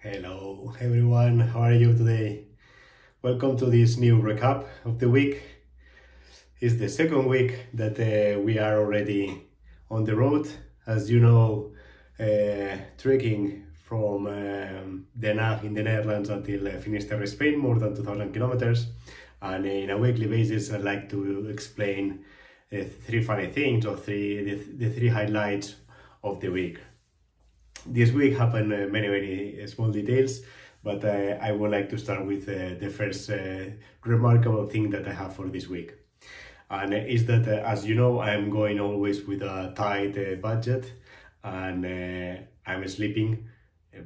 Hello everyone, how are you today? Welcome to this new recap of the week. It's the second week that we are already on the road. As you know, trekking from Den Haag in the Netherlands until Finisterre, Spain, more than 2,000 kilometers. And in a weekly basis, I like to explain three funny things or the three highlights of the week. This week happened many small details, but I would like to start with the first remarkable thing that I have for this week. And is that, as you know, I'm going always with a tight budget, and I'm sleeping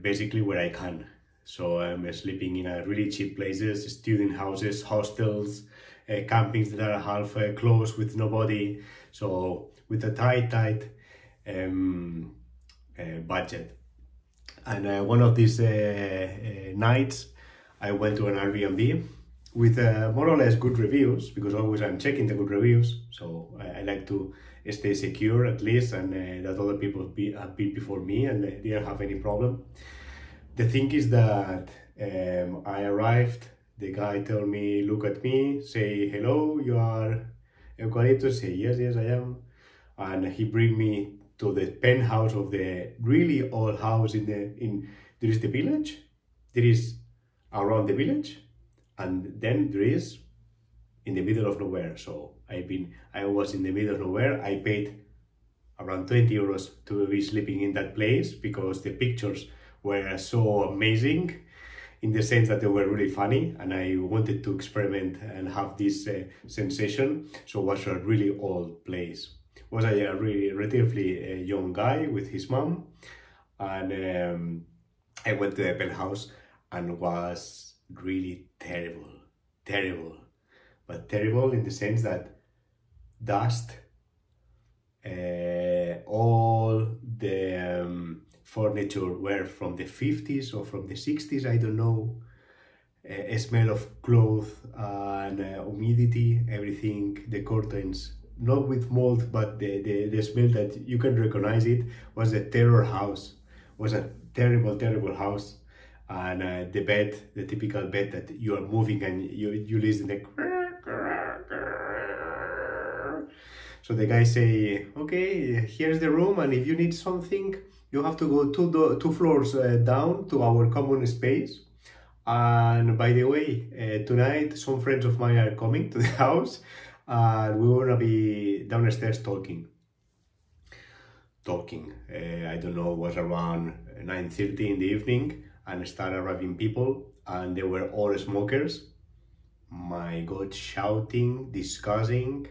basically where I can. So I'm sleeping in a really cheap places, student houses, hostels, campings that are half closed with nobody. So with a tight budget. And one of these nights I went to an Airbnb with more or less good reviews, because always I'm checking the good reviews, so I like to stay secure at least, and that other people have been before me and they didn't have any problem. The thing is that I arrived, the guy told me, look at me, say hello, you are Eucalyptus, say yes I am, and he bring me to the penthouse of the really old house there is the village, there is around the village, and then there is in the middle of nowhere. So I was in the middle of nowhere. I paid around 20 euros to be sleeping in that place because the pictures were so amazing, in the sense that they were really funny, and I wanted to experiment and have this sensation. So it was a really old place. Was a really relatively young guy with his mom, and I went to the penthouse and was really terrible, but terrible in the sense that dust, all the furniture were from the 50s or from the 60s, I don't know, a smell of clothes and humidity, everything, the curtains, not with mold, but the smell that you can recognize it, was a terror house, was a terrible house. And the bed, the typical bed that you are moving and you listen the. So the guy say, okay, here's the room, and if you need something, you have to go two floors down to our common space. And by the way, tonight some friends of mine are coming to the house, and we wanna be downstairs talking. I don't know, it was around 9:30 in the evening, and started arriving people, and they were all smokers. My God, shouting, discussing.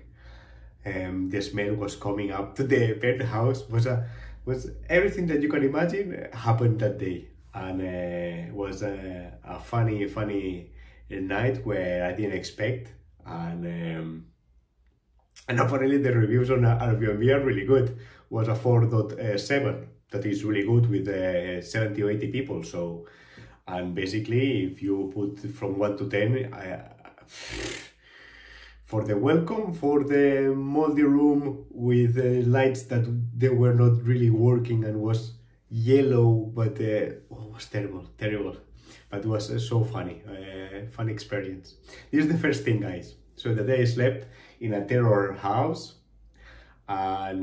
The smell was coming up to the penthouse. Was everything that you can imagine happened that day, and it was a funny night where I didn't expect, and apparently the reviews on Airbnb are really good. Was a 4.7, that is really good with 70 or 80 people. So, and basically if you put from 1 to 10, for the welcome, for the moldy room with lights that they were not really working and was yellow, but it was terrible, but it was so funny, fun experience. This is the first thing, guys. So the day I slept in a terror house, and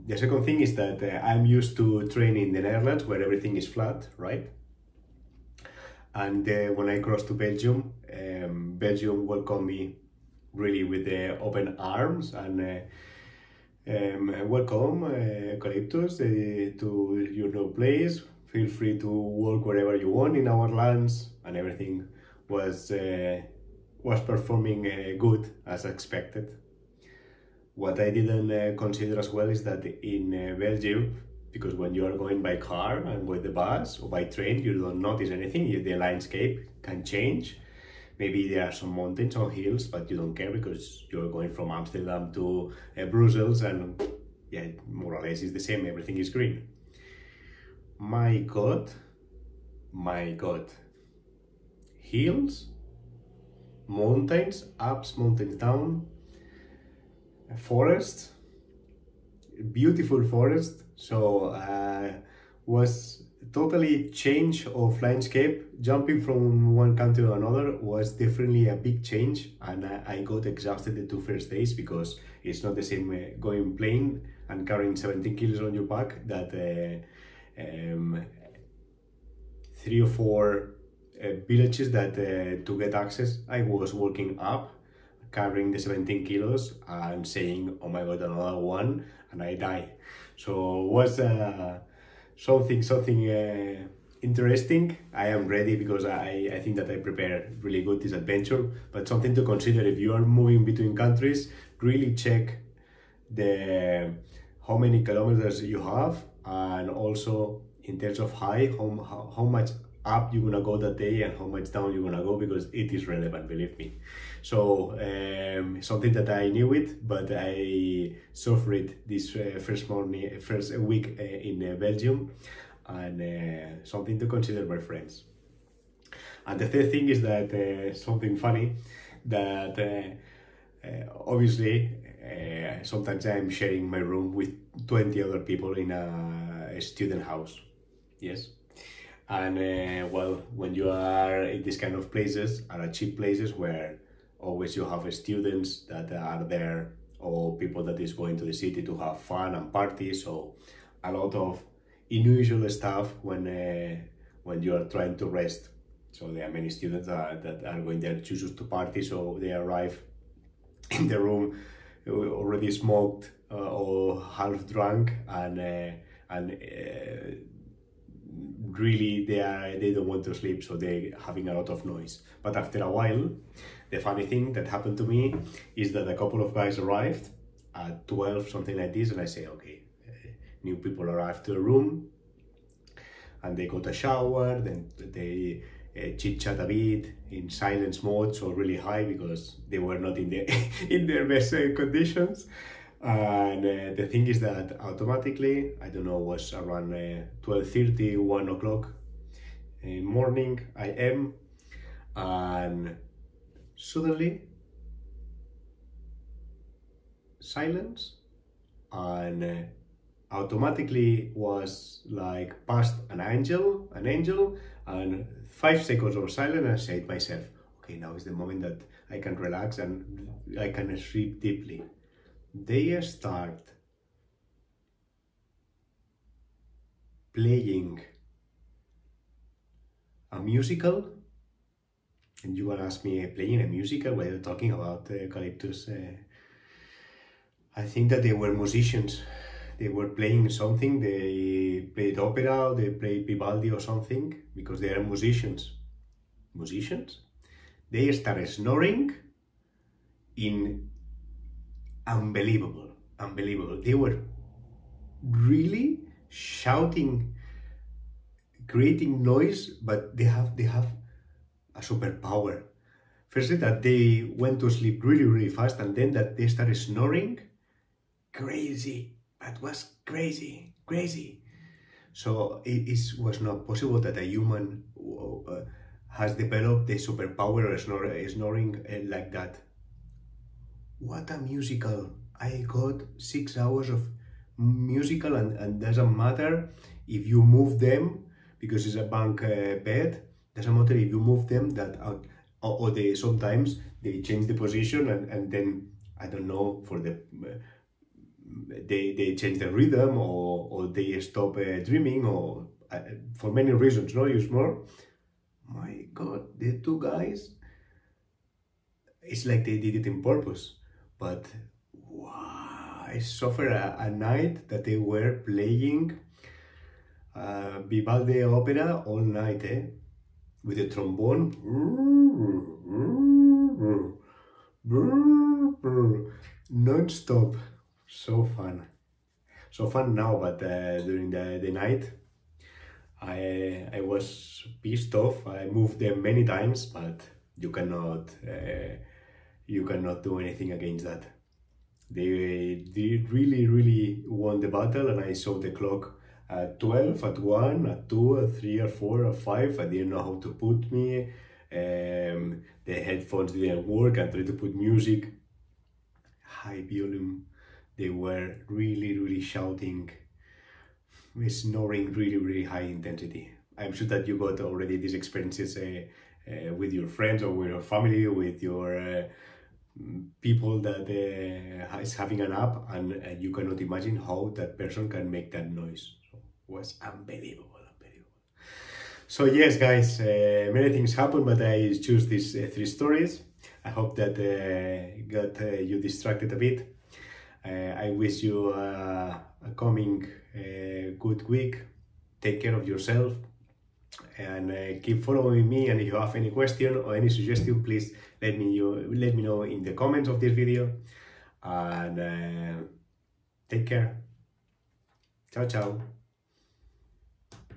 the second thing is that I'm used to training in the Netherlands where everything is flat, right? And when I crossed to Belgium, Belgium welcomed me really with the open arms, and welcome, Eucalyptus, to your new place. Feel free to walk wherever you want in our lands, and everything was performing good as expected. What I didn't consider as well is that in Belgium, because when you are going by car and with the bus or by train, you don't notice anything. The landscape can change. Maybe there are some mountains or hills, but you don't care because you're going from Amsterdam to Brussels, and yeah, more or less it's the same. Everything is green. My God. Hills, mountains, ups, mountains down, forest, beautiful forest. So was totally change of landscape. Jumping from one country to another was definitely a big change, and I got exhausted the 2 first days because it's not the same going plane and carrying 17 kilos on your back that 3 or 4 villages that to get access I was walking up carrying the 17 kilos and saying, oh my god, another one, and I die. So it was something interesting. I am ready because I think that I prepared really good this adventure, but something to consider if you are moving between countries. Really check the how many kilometers you have, and also in terms of height, how much up you're gonna go that day and how much down you're gonna go, because it is relevant, believe me. So something that I knew it, but I suffered this first week in Belgium, and something to consider, my friends. And the third thing is that something funny, that obviously sometimes I'm sharing my room with 20 other people in a student house. Yes. And well, when you are in these kind of places, are cheap places where always you have students that are there, or people that is going to the city to have fun and parties, so a lot of unusual stuff when you are trying to rest. So there are many students that are going there to just to party, so they arrive in the room already smoked or half drunk, and really they don't want to sleep, so they're having a lot of noise. But after a while, the funny thing that happened to me is that a couple of guys arrived at 12, something like this, and I say, okay, new people arrived to the room, and they got a shower, then they chit-chat a bit in silence mode, so really high, because they were not in their best conditions. And the thing is that automatically, I don't know, was around 12:30, 1 o'clock in morning, AM, and suddenly silence, and automatically was like past an angel, and 5 seconds of silence, and I said to myself, okay, now is the moment that I can relax and I can sleep deeply. They start playing a musical, and you will ask me, playing a musical? What are you talking about, Eucalyptus? I think that they were musicians. They were playing something. They played opera, or they played Vivaldi or something, because they are musicians. Musicians? They started snoring in unbelievable. They were really shouting, creating noise, but they have a superpower. Firstly, that they went to sleep really fast, and then that they started snoring. Crazy. That was crazy. So it was not possible that a human has developed the superpower of snoring like that. What a musical. I got 6 hours of musical, and doesn't matter if you move them, because it's a bunk bed, doesn't matter if you move them, that or they sometimes they change the position, and then I don't know, for the they change the rhythm, or they stop dreaming, or for many reasons, no use more. My god, the 2 guys, it's like they did it in purpose. But wow, I suffered a night that they were playing Vivaldi opera all night, with the trombone, non-stop. So fun now, but during the night I was pissed off. I moved them many times, but you cannot do anything against that. They really won the battle, and I saw the clock at 12, at 1, at 2, at 3, at 4, at 5. I didn't know how to put me. The headphones didn't work. I tried to put music, high volume. They were really shouting. snoring really high intensity. I'm sure that you got already these experiences with your friends or with your family, with your people that is having a nap, and you cannot imagine how that person can make that noise. So it was unbelievable. So yes, guys, many things happen, but I choose these 3 stories. I hope that got you distracted a bit. I wish you a coming good week. Take care of yourself and keep following me. And if you have any question or any suggestion, please let me know in the comments of this video. And take care. Ciao, ciao.